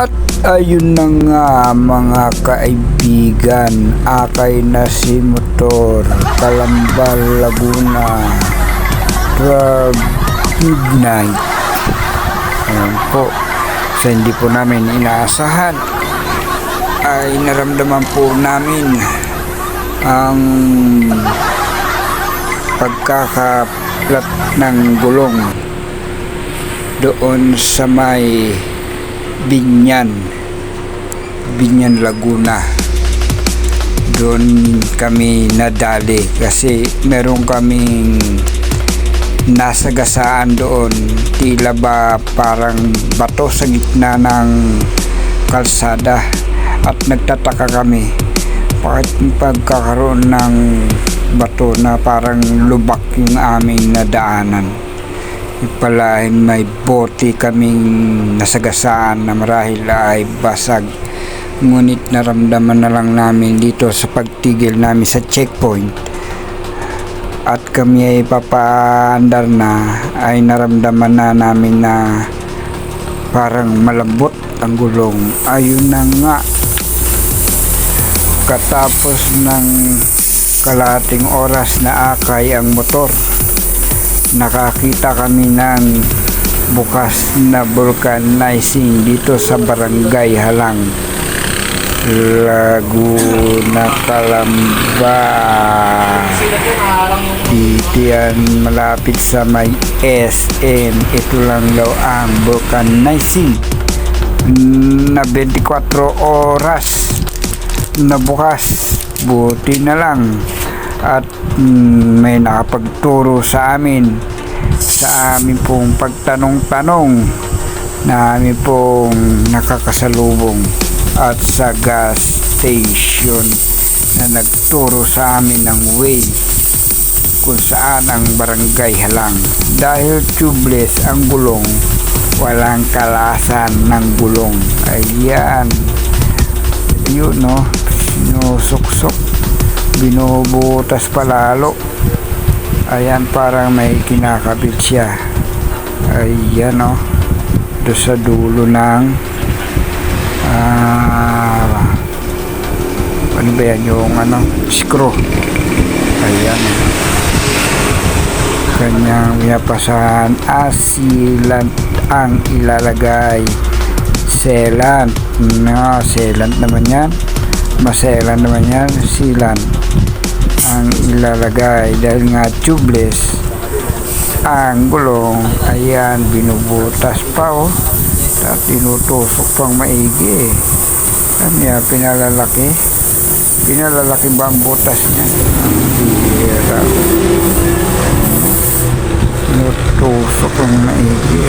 At ayun na nga mga kaibigan, akay na si motor Calamba, Laguna, 12 midnight. Ayan po, sa hindi po namin inaasahan ay naramdaman po namin ang pagkakaplat ng gulong doon sa may Binyan, Laguna. Doon kami nadali kasi meron kaming nasagasaan doon, tila ba parang bato sa gitna ng kalsada, at nagtataka kami bakit pagkakaroon ng bato na parang lubak yung aming nadaanan. Pala may bote kaming nasagasaan na marahil ay basag, ngunit naramdaman na lang namin dito sa pagtigil namin sa checkpoint at kami ay papaandar na, ay naramdaman na namin na parang malambot ang gulong. Ayun na nga, katapos ng kalahating oras na akay ang motor, nakakita kami ng bukas na vulcanizing dito sa Barangay Halang, Laguna, Calamba. Diyan malapit sa may SM. Ito lang daw ang vulcanizing na 24 oras na bukas. Buti na lang at may nakapagturo sa amin sa amin pong pagtanong-tanong na amin pong nakakasalubong at sa gas station na nagturo sa amin ng way kung saan ang Barangay Halang. Dahil tubeless ang gulong, walang kalasan ng gulong. Ayan, yun no, sinusuksok, binubutas palalo. Ayan, parang may kinakabit siya. Ayan o, doon sa dulo ng ano ba yan, yung screw. Ayan, kanyang yapasan. Sealant ang ilalagay. Sealant naman yan, maselan naman yan. Sealant ang ilalagay dahil nga tubeless ang gulong. Ayan, binubutas pa at tinutusok pang maigi. Kanya pinalalaki ba ang butas niya? Bira, tinutusok pang maigi.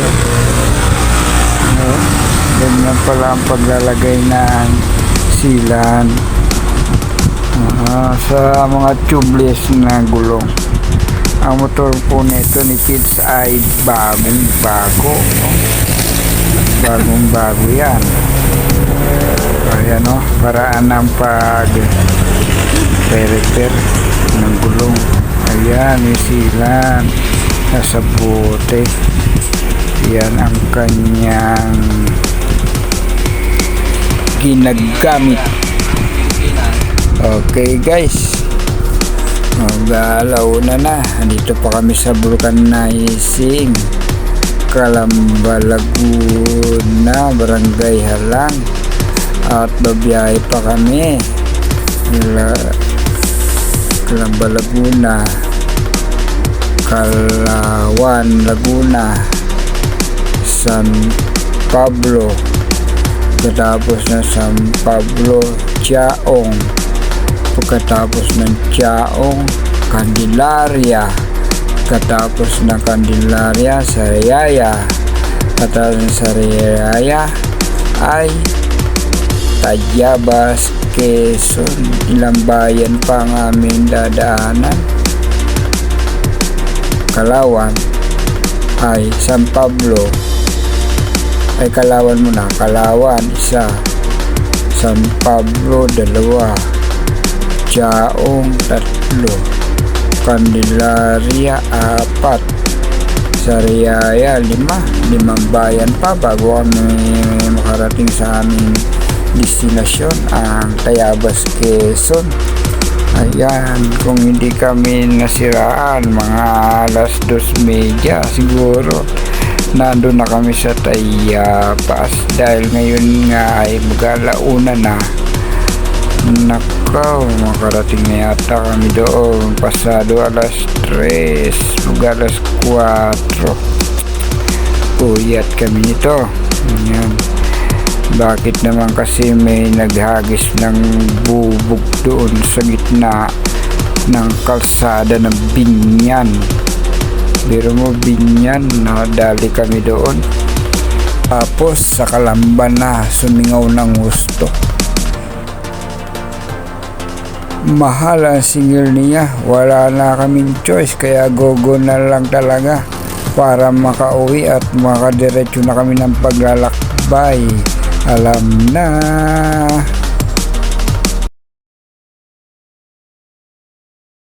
Ganyan pala ang paglalagay ng sealant sa mga tubeless na gulong. Ang motor po nito ni Kids ay bagong bago yan. Ayan o, paraan ng pag-repair ng gulong. Ayan, may sealant nasa bote. Yan ang kanyang ginagamit. Okay guys, mag-alaw na. Dito pa kami sa vulcanizing Calamba, Laguna, Barangay Halang, at babiyahe pa kami Calamba, Laguna, Kalawan, Laguna, San Pablo. Pagkatapos ng San Pablo, Chaong. Pagkatapos ng Chaong, Candelaria. Pagkatapos ng Candelaria, Sariaya. Pagkatapos ng Sariaya ay Tayabas, Quezon. Ilang bayan pa ang aming dadaanan. Kalawan ay San Pablo. Ay Kalawan muna. Kalawan, 1. San Pablo, 2. Chaong, 3. Candelaria, 4. Sariaya, 5. 5 bayan pa bago kami makarating sa aming destinasyon, ang Tayabas, Quezon. Ayan, kung hindi kami nasiraan, mga alas 2:30 siguro, nandun na kami sa Tayabas. Dahil ngayon nga ay mag-alauna na. Nakaw, makarating na yata kami doon pasado alas 3, mag-alas 4. Puyat kami nito. Ayan. Bakit naman kasi may naghagis ng bubog doon sa gitna ng kalsada ng Binyan? Biro mo, Binyan, nadali kami doon. Tapos sa Kalamban na, sumingaw ng gusto. Mahal ang singil niya, wala na kaming choice, kaya gogo na lang talaga para makauwi at makadiretso na kami ng paglalakbay. Alam na.